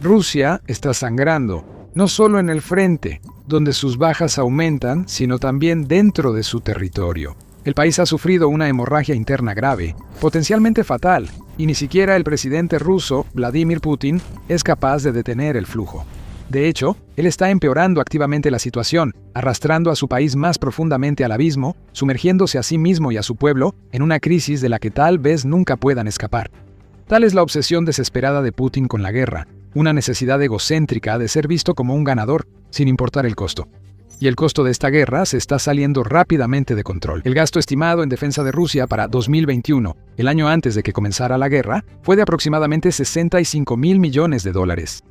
Rusia está sangrando, no solo en el frente, donde sus bajas aumentan, sino también dentro de su territorio. El país ha sufrido una hemorragia interna grave, potencialmente fatal, y ni siquiera el presidente ruso, Vladimir Putin, es capaz de detener el flujo. De hecho, él está empeorando activamente la situación, arrastrando a su país más profundamente al abismo, sumergiéndose a sí mismo y a su pueblo en una crisis de la que tal vez nunca puedan escapar. Tal es la obsesión desesperada de Putin con la guerra, una necesidad egocéntrica de ser visto como un ganador, sin importar el costo. Y el costo de esta guerra se está saliendo rápidamente de control. El gasto estimado en defensa de Rusia para 2021, el año antes de que comenzara la guerra, fue de aproximadamente $65.000 millones.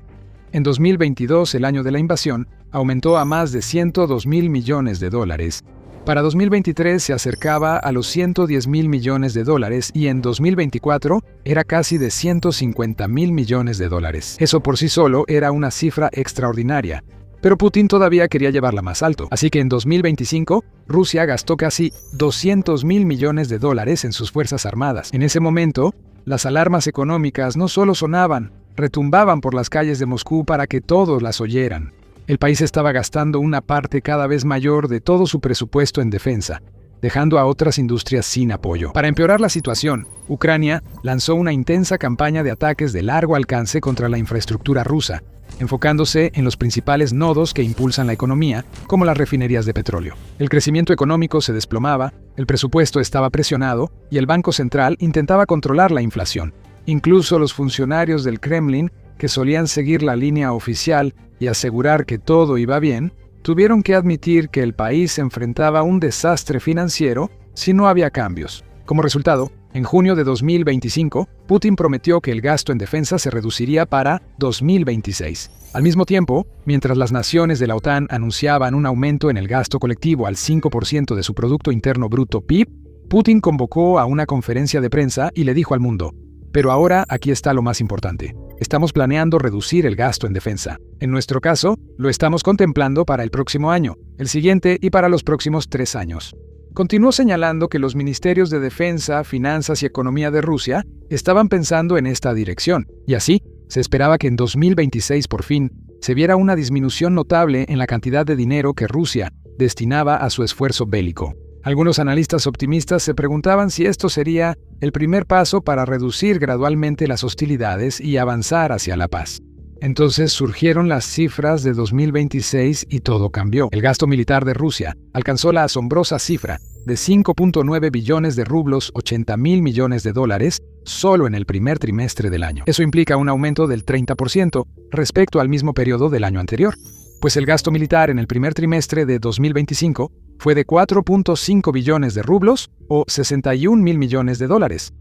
En 2022, el año de la invasión, aumentó a más de $102.000 millones. Para 2023 se acercaba a los $110.000 millones y en 2024 era casi de $150.000 millones. Eso por sí solo era una cifra extraordinaria. Pero Putin todavía quería llevarla más alto. Así que en 2025, Rusia gastó casi $200.000 millones en sus fuerzas armadas. En ese momento, las alarmas económicas no solo sonaban, retumbaban por las calles de Moscú para que todos las oyeran. El país estaba gastando una parte cada vez mayor de todo su presupuesto en defensa, dejando a otras industrias sin apoyo. Para empeorar la situación, Ucrania lanzó una intensa campaña de ataques de largo alcance contra la infraestructura rusa, enfocándose en los principales nodos que impulsan la economía, como las refinerías de petróleo. El crecimiento económico se desplomaba, el presupuesto estaba presionado y el Banco Central intentaba controlar la inflación. Incluso los funcionarios del Kremlin, que solían seguir la línea oficial y asegurar que todo iba bien, tuvieron que admitir que el país enfrentaba un desastre financiero si no había cambios. Como resultado, en junio de 2025, Putin prometió que el gasto en defensa se reduciría para 2026. Al mismo tiempo, mientras las naciones de la OTAN anunciaban un aumento en el gasto colectivo al 5% de su Producto Interno Bruto PIB, Putin convocó a una conferencia de prensa y le dijo al mundo: "Pero ahora aquí está lo más importante. Estamos planeando reducir el gasto en defensa. En nuestro caso, lo estamos contemplando para el próximo año, el siguiente y para los próximos 3 años. Continuó señalando que los ministerios de Defensa, Finanzas y Economía de Rusia estaban pensando en esta dirección, y así se esperaba que en 2026 por fin se viera una disminución notable en la cantidad de dinero que Rusia destinaba a su esfuerzo bélico. Algunos analistas optimistas se preguntaban si esto sería el primer paso para reducir gradualmente las hostilidades y avanzar hacia la paz. Entonces surgieron las cifras de 2026 y todo cambió. El gasto militar de Rusia alcanzó la asombrosa cifra de 5.9 billones de rublos, $80.000 millones, solo en el primer trimestre del año. Eso implica un aumento del 30% respecto al mismo periodo del año anterior, pues el gasto militar en el primer trimestre de 2025 fue de 4.5 billones de rublos o $61.000 millones.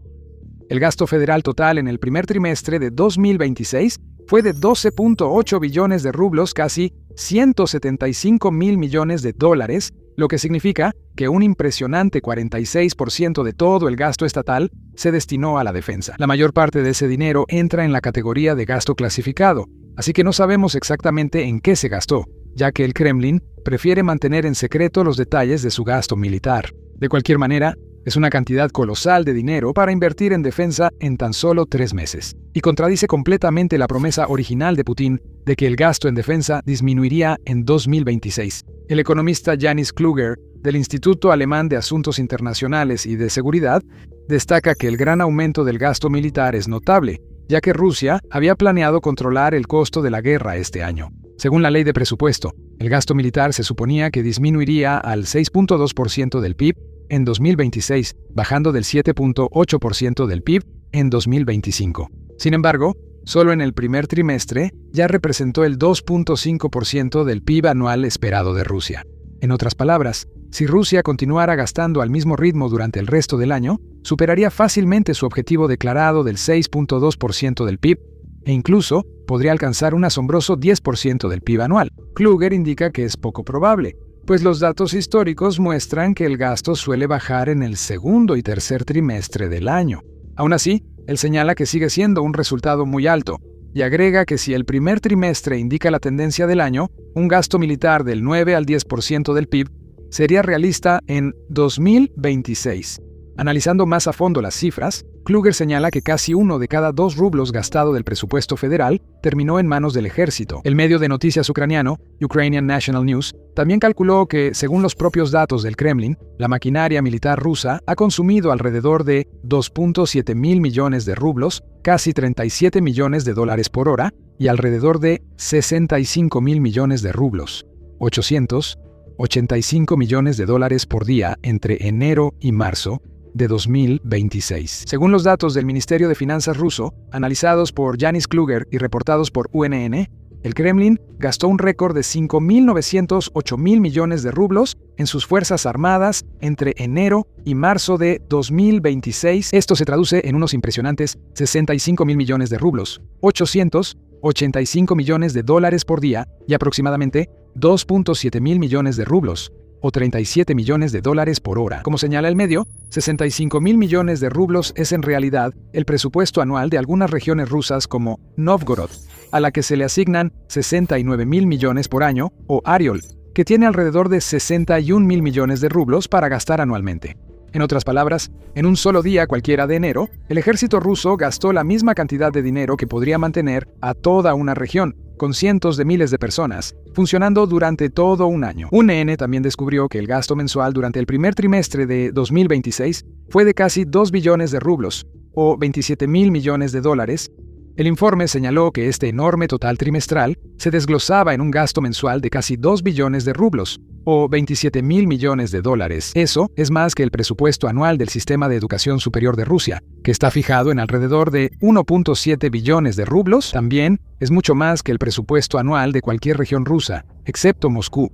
El gasto federal total en el primer trimestre de 2026 fue de 12.8 billones de rublos, casi $175.000 millones, lo que significa que un impresionante 46% de todo el gasto estatal se destinó a la defensa. La mayor parte de ese dinero entra en la categoría de gasto clasificado, así que no sabemos exactamente en qué se gastó, ya que el Kremlin prefiere mantener en secreto los detalles de su gasto militar. De cualquier manera, es una cantidad colosal de dinero para invertir en defensa en tan solo 3 meses, y contradice completamente la promesa original de Putin de que el gasto en defensa disminuiría en 2026. El economista Janis Kluger, del Instituto Alemán de Asuntos Internacionales y de Seguridad, destaca que el gran aumento del gasto militar es notable, ya que Rusia había planeado controlar el costo de la guerra este año. Según la ley de presupuesto, el gasto militar se suponía que disminuiría al 6.2% del PIB en 2026, bajando del 7.8% del PIB en 2025. Sin embargo, solo en el primer trimestre ya representó el 2.5% del PIB anual esperado de Rusia. En otras palabras, si Rusia continuara gastando al mismo ritmo durante el resto del año, superaría fácilmente su objetivo declarado del 6.2% del PIB e incluso podría alcanzar un asombroso 10% del PIB anual. Kluger indica que es poco probable, pues los datos históricos muestran que el gasto suele bajar en el segundo y tercer trimestre del año. Aún así, él señala que sigue siendo un resultado muy alto, y agrega que si el primer trimestre indica la tendencia del año, un gasto militar del 9 al 10% del PIB sería realista en 2026. Analizando más a fondo las cifras, Kluger señala que casi 1 de cada 2 rublos gastado del presupuesto federal terminó en manos del ejército. El medio de noticias ucraniano, Ukrainian National News, también calculó que, según los propios datos del Kremlin, la maquinaria militar rusa ha consumido alrededor de 2.7 mil millones de rublos, casi 37 millones de dólares por hora, y alrededor de 65 mil millones de rublos, 885 millones de dólares por día entre enero y marzo de 2026. Según los datos del Ministerio de Finanzas ruso, analizados por Yanis Kluger y reportados por UNN, el Kremlin gastó un récord de 5.908 mil millones de rublos en sus fuerzas armadas entre enero y marzo de 2026. Esto se traduce en unos impresionantes 65 mil millones de rublos, 885 millones de dólares por día y aproximadamente 2.7 mil millones de rublos, o 37 millones de dólares por hora. Como señala el medio, 65 mil millones de rublos es en realidad el presupuesto anual de algunas regiones rusas como Novgorod, a la que se le asignan 69 mil millones por año, o Ariol, que tiene alrededor de 61 mil millones de rublos para gastar anualmente. En otras palabras, en un solo día cualquiera de enero, el ejército ruso gastó la misma cantidad de dinero que podría mantener a toda una región, con cientos de miles de personas, funcionando durante todo un año. UNN también descubrió que el gasto mensual durante el primer trimestre de 2026 fue de casi 2 billones de rublos, o 27 mil millones de dólares. El informe señaló que este enorme total trimestral se desglosaba en un gasto mensual de casi 2 billones de rublos, o 27 mil millones de dólares. Eso es más que el presupuesto anual del sistema de educación superior de Rusia, que está fijado en alrededor de 1.7 billones de rublos. También es mucho más que el presupuesto anual de cualquier región rusa, excepto Moscú.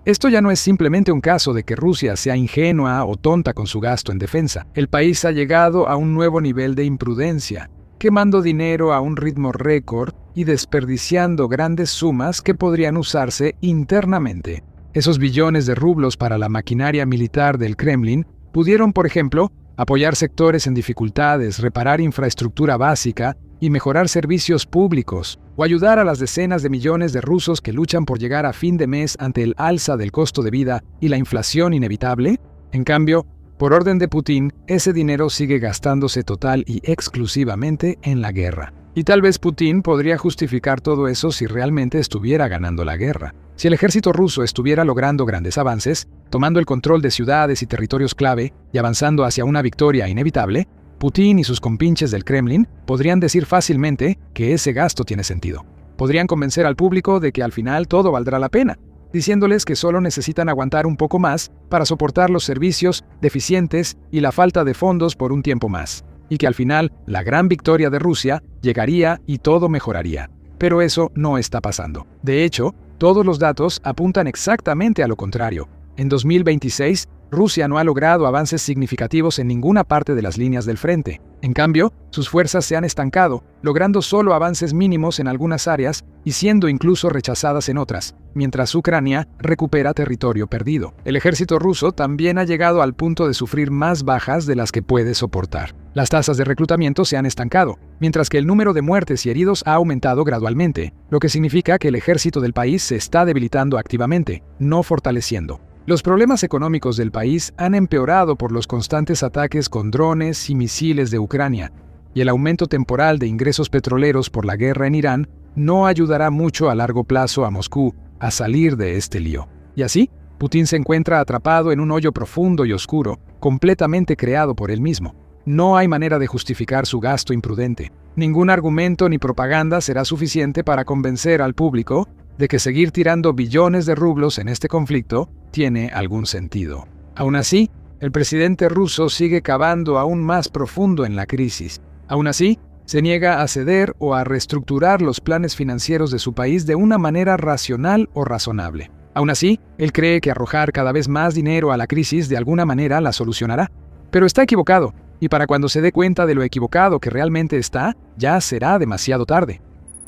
Esto ya no es simplemente un caso de que Rusia sea ingenua o tonta con su gasto en defensa. El país ha llegado a un nuevo nivel de imprudencia, quemando dinero a un ritmo récord y desperdiciando grandes sumas que podrían usarse internamente. Esos billones de rublos para la maquinaria militar del Kremlin pudieron, por ejemplo, apoyar sectores en dificultades, reparar infraestructura básica y mejorar servicios públicos, o ayudar a las decenas de millones de rusos que luchan por llegar a fin de mes ante el alza del costo de vida y la inflación inevitable. En cambio, por orden de Putin, ese dinero sigue gastándose total y exclusivamente en la guerra. Y tal vez Putin podría justificar todo eso si realmente estuviera ganando la guerra. Si el ejército ruso estuviera logrando grandes avances, tomando el control de ciudades y territorios clave y avanzando hacia una victoria inevitable, Putin y sus compinches del Kremlin podrían decir fácilmente que ese gasto tiene sentido. Podrían convencer al público de que al final todo valdrá la pena, diciéndoles que solo necesitan aguantar un poco más para soportar los servicios deficientes y la falta de fondos por un tiempo más, y que al final la gran victoria de Rusia llegaría y todo mejoraría. Pero eso no está pasando. De hecho, todos los datos apuntan exactamente a lo contrario. En 2026, Rusia no ha logrado avances significativos en ninguna parte de las líneas del frente. En cambio, sus fuerzas se han estancado, logrando solo avances mínimos en algunas áreas y siendo incluso rechazadas en otras, mientras Ucrania recupera territorio perdido. El ejército ruso también ha llegado al punto de sufrir más bajas de las que puede soportar. Las tasas de reclutamiento se han estancado, mientras que el número de muertes y heridos ha aumentado gradualmente, lo que significa que el ejército del país se está debilitando activamente, no fortaleciendo. Los problemas económicos del país han empeorado por los constantes ataques con drones y misiles de Ucrania, y el aumento temporal de ingresos petroleros por la guerra en Irán no ayudará mucho a largo plazo a Moscú a salir de este lío. Y así, Putin se encuentra atrapado en un hoyo profundo y oscuro, completamente creado por él mismo. No hay manera de justificar su gasto imprudente. Ningún argumento ni propaganda será suficiente para convencer al público de que seguir tirando billones de rublos en este conflicto tiene algún sentido. Aún así, el presidente ruso sigue cavando aún más profundo en la crisis. Aún así, se niega a ceder o a reestructurar los planes financieros de su país de una manera racional o razonable. Aún así, él cree que arrojar cada vez más dinero a la crisis de alguna manera la solucionará. Pero está equivocado, y para cuando se dé cuenta de lo equivocado que realmente está, ya será demasiado tarde.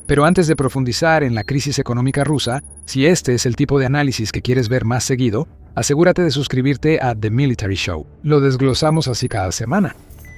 Pero antes de profundizar en la crisis económica rusa, si este es el tipo de análisis que quieres ver más seguido, asegúrate de suscribirte a The Military Show. Lo desglosamos así cada semana.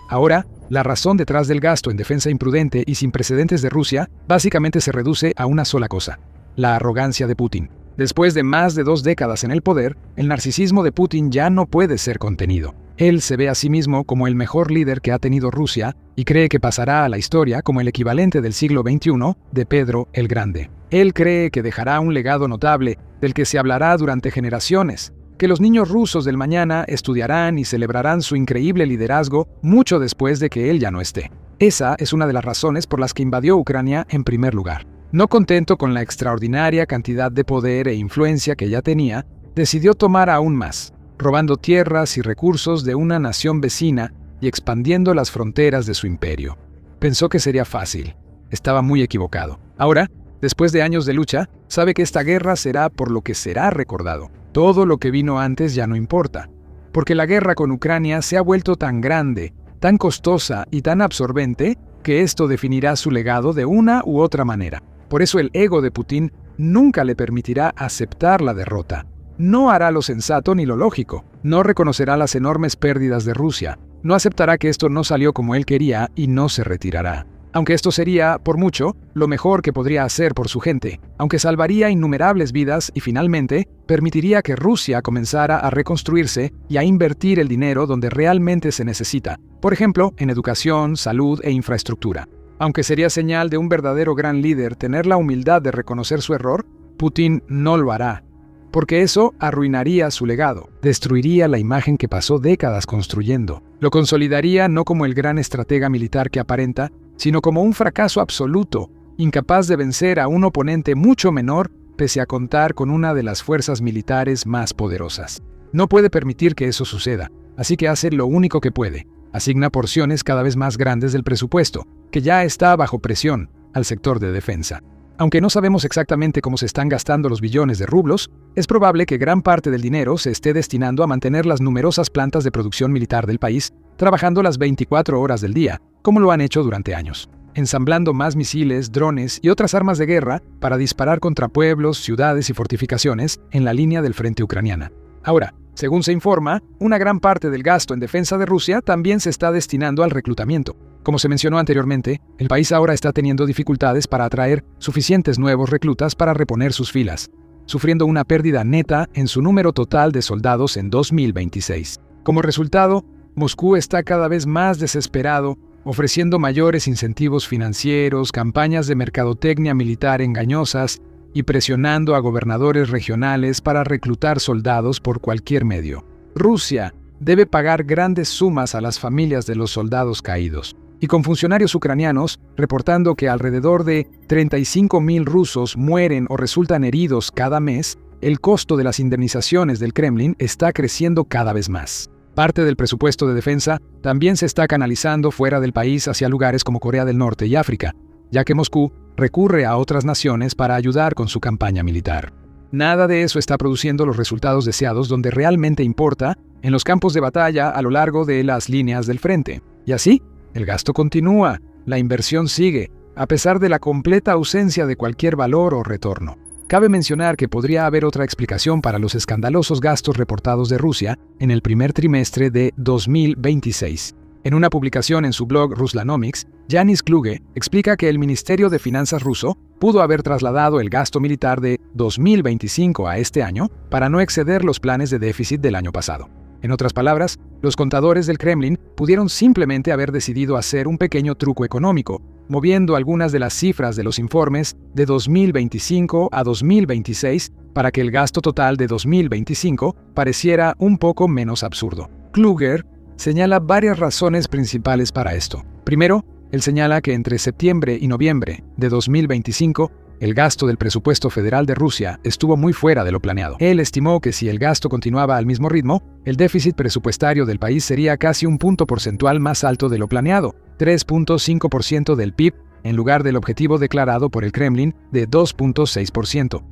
Ahora, la razón detrás del gasto en defensa imprudente y sin precedentes de Rusia básicamente se reduce a una sola cosa: la arrogancia de Putin. Después de más de 2 décadas en el poder, el narcisismo de Putin ya no puede ser contenido. Él se ve a sí mismo como el mejor líder que ha tenido Rusia y cree que pasará a la historia como el equivalente del siglo XXI de Pedro el Grande. Él cree que dejará un legado notable del que se hablará durante generaciones, que los niños rusos del mañana estudiarán y celebrarán su increíble liderazgo mucho después de que él ya no esté. Esa es una de las razones por las que invadió Ucrania en primer lugar. No contento con la extraordinaria cantidad de poder e influencia que ya tenía, decidió tomar aún más, robando tierras y recursos de una nación vecina y expandiendo las fronteras de su imperio. Pensó que sería fácil. Estaba muy equivocado. Ahora, después de años de lucha, sabe que esta guerra será por lo que será recordado. Todo lo que vino antes ya no importa, porque la guerra con Ucrania se ha vuelto tan grande, tan costosa y tan absorbente que esto definirá su legado de una u otra manera. Por eso el ego de Putin nunca le permitirá aceptar la derrota. No hará lo sensato ni lo lógico. No reconocerá las enormes pérdidas de Rusia. No aceptará que esto no salió como él quería y no se retirará. Aunque esto sería, por mucho, lo mejor que podría hacer por su gente, aunque salvaría innumerables vidas y finalmente permitiría que Rusia comenzara a reconstruirse y a invertir el dinero donde realmente se necesita, por ejemplo, en educación, salud e infraestructura. Aunque sería señal de un verdadero gran líder tener la humildad de reconocer su error, Putin no lo hará, porque eso arruinaría su legado, destruiría la imagen que pasó décadas construyendo, lo consolidaría no como el gran estratega militar que aparenta, sino como un fracaso absoluto, incapaz de vencer a un oponente mucho menor pese a contar con una de las fuerzas militares más poderosas. No puede permitir que eso suceda, así que hace lo único que puede: asigna porciones cada vez más grandes del presupuesto, que ya está bajo presión, al sector de defensa. Aunque no sabemos exactamente cómo se están gastando los billones de rublos, es probable que gran parte del dinero se esté destinando a mantener las numerosas plantas de producción militar del país, trabajando las 24 horas del día, como lo han hecho durante años, ensamblando más misiles, drones y otras armas de guerra para disparar contra pueblos, ciudades y fortificaciones en la línea del frente ucraniana. Ahora, según se informa, una gran parte del gasto en defensa de Rusia también se está destinando al reclutamiento. Como se mencionó anteriormente, el país ahora está teniendo dificultades para atraer suficientes nuevos reclutas para reponer sus filas, sufriendo una pérdida neta en su número total de soldados en 2026. Como resultado, Moscú está cada vez más desesperado, ofreciendo mayores incentivos financieros, campañas de mercadotecnia militar engañosas y presionando a gobernadores regionales para reclutar soldados por cualquier medio. Rusia debe pagar grandes sumas a las familias de los soldados caídos, y con funcionarios ucranianos reportando que alrededor de 35.000 rusos mueren o resultan heridos cada mes, el costo de las indemnizaciones del Kremlin está creciendo cada vez más. Parte del presupuesto de defensa también se está canalizando fuera del país hacia lugares como Corea del Norte y África, ya que Moscú recurre a otras naciones para ayudar con su campaña militar. Nada de eso está produciendo los resultados deseados donde realmente importa, en los campos de batalla a lo largo de las líneas del frente. Y así, el gasto continúa, la inversión sigue, a pesar de la completa ausencia de cualquier valor o retorno. Cabe mencionar que podría haber otra explicación para los escandalosos gastos reportados de Rusia en el primer trimestre de 2026. En una publicación en su blog Ruslanomics, Yanis Kluge explica que el Ministerio de Finanzas ruso pudo haber trasladado el gasto militar de 2025 a este año para no exceder los planes de déficit del año pasado. En otras palabras, los contadores del Kremlin pudieron simplemente haber decidido hacer un pequeño truco económico, moviendo algunas de las cifras de los informes de 2025 a 2026 para que el gasto total de 2025 pareciera un poco menos absurdo. Kluger señala varias razones principales para esto. Primero, él señala que entre septiembre y noviembre de 2025, el gasto del presupuesto federal de Rusia estuvo muy fuera de lo planeado. Él estimó que si el gasto continuaba al mismo ritmo, el déficit presupuestario del país sería casi un punto porcentual más alto de lo planeado, 3.5% del PIB, en lugar del objetivo declarado por el Kremlin de 2.6%.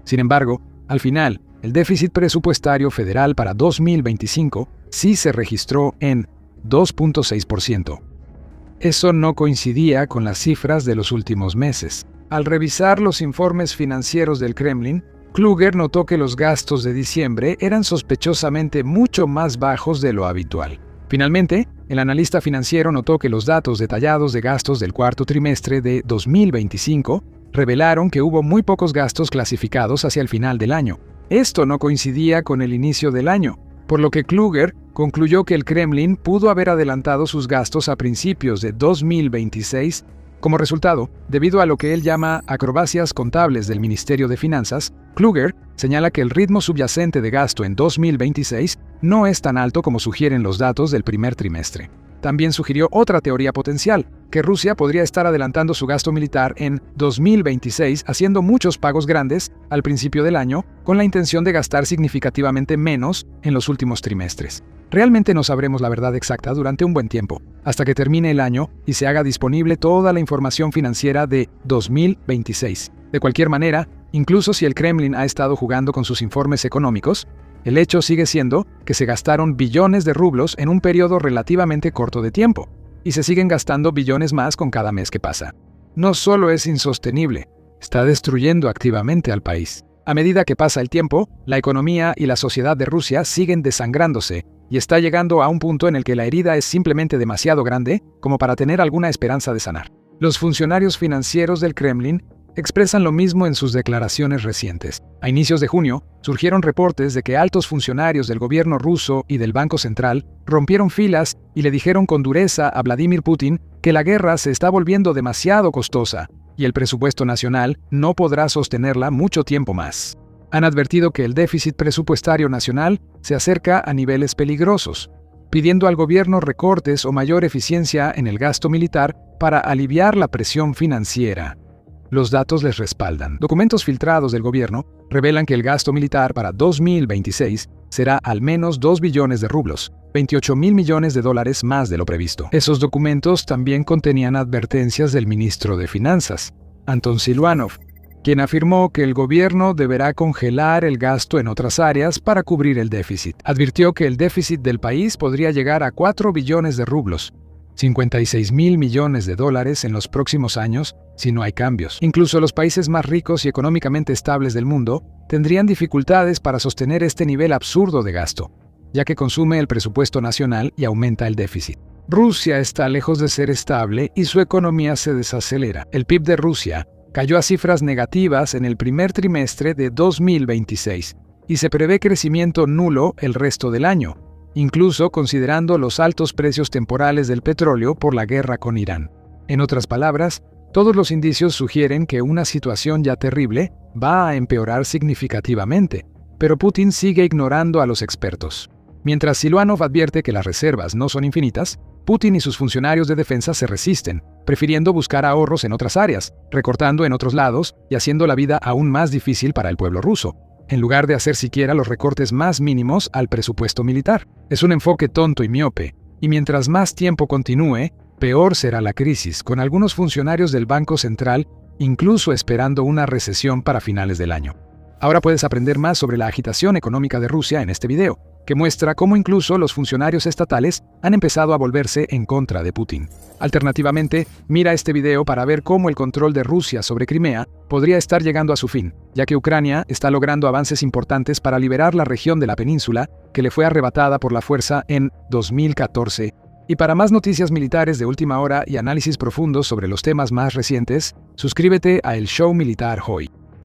Sin embargo, al final, el déficit presupuestario federal para 2025 sí se registró en 2.6%. Eso no coincidía con las cifras de los últimos meses. Al revisar los informes financieros del Kremlin, Kluger notó que los gastos de diciembre eran sospechosamente mucho más bajos de lo habitual. Finalmente, el analista financiero notó que los datos detallados de gastos del cuarto trimestre de 2025 revelaron que hubo muy pocos gastos clasificados hacia el final del año. Esto no coincidía con el inicio del año, por lo que Kluger concluyó que el Kremlin pudo haber adelantado sus gastos a principios de 2026. Como resultado, debido a lo que él llama acrobacias contables del Ministerio de Finanzas, Kluger señala que el ritmo subyacente de gasto en 2026 no es tan alto como sugieren los datos del primer trimestre. También sugirió otra teoría potencial, que Rusia podría estar adelantando su gasto militar en 2026 haciendo muchos pagos grandes al principio del año con la intención de gastar significativamente menos en los últimos trimestres. Realmente no sabremos la verdad exacta durante un buen tiempo, hasta que termine el año y se haga disponible toda la información financiera de 2026. De cualquier manera, incluso si el Kremlin ha estado jugando con sus informes económicos, el hecho sigue siendo que se gastaron billones de rublos en un periodo relativamente corto de tiempo, y se siguen gastando billones más con cada mes que pasa. No solo es insostenible, está destruyendo activamente al país. A medida que pasa el tiempo, la economía y la sociedad de Rusia siguen desangrándose, y está llegando a un punto en el que la herida es simplemente demasiado grande como para tener alguna esperanza de sanar. Los funcionarios financieros del Kremlin expresan lo mismo en sus declaraciones recientes. A inicios de junio, surgieron reportes de que altos funcionarios del gobierno ruso y del Banco Central rompieron filas y le dijeron con dureza a Vladimir Putin que la guerra se está volviendo demasiado costosa y el presupuesto nacional no podrá sostenerla mucho tiempo más. Han advertido que el déficit presupuestario nacional se acerca a niveles peligrosos, pidiendo al gobierno recortes o mayor eficiencia en el gasto militar para aliviar la presión financiera. Los datos les respaldan. Documentos filtrados del gobierno revelan que el gasto militar para 2026 será al menos 2 billones de rublos, 28.000 millones de dólares más de lo previsto. Esos documentos también contenían advertencias del ministro de Finanzas, Anton Siluanov, quien afirmó que el gobierno deberá congelar el gasto en otras áreas para cubrir el déficit. Advirtió que el déficit del país podría llegar a 4 billones de rublos, 56.000 millones de dólares en los próximos años si no hay cambios. Incluso los países más ricos y económicamente estables del mundo tendrían dificultades para sostener este nivel absurdo de gasto, ya que consume el presupuesto nacional y aumenta el déficit. Rusia está lejos de ser estable y su economía se desacelera. El PIB de Rusia cayó a cifras negativas en el primer trimestre de 2026 y se prevé crecimiento nulo el resto del año, incluso considerando los altos precios temporales del petróleo por la guerra con Irán. En otras palabras, todos los indicios sugieren que una situación ya terrible va a empeorar significativamente, pero Putin sigue ignorando a los expertos. Mientras Siluanov advierte que las reservas no son infinitas, Putin y sus funcionarios de defensa se resisten, prefiriendo buscar ahorros en otras áreas, recortando en otros lados y haciendo la vida aún más difícil para el pueblo ruso, en lugar de hacer siquiera los recortes más mínimos al presupuesto militar. Es un enfoque tonto y miope, y mientras más tiempo continúe, peor será la crisis, con algunos funcionarios del Banco Central incluso esperando una recesión para finales del año. Ahora puedes aprender más sobre la agitación económica de Rusia en este video, que muestra cómo incluso los funcionarios estatales han empezado a volverse en contra de Putin. Alternativamente, mira este video para ver cómo el control de Rusia sobre Crimea podría estar llegando a su fin, ya que Ucrania está logrando avances importantes para liberar la región de la península que le fue arrebatada por la fuerza en 2014. Y para más noticias militares de última hora y análisis profundos sobre los temas más recientes, suscríbete a El Show Militar Hoy.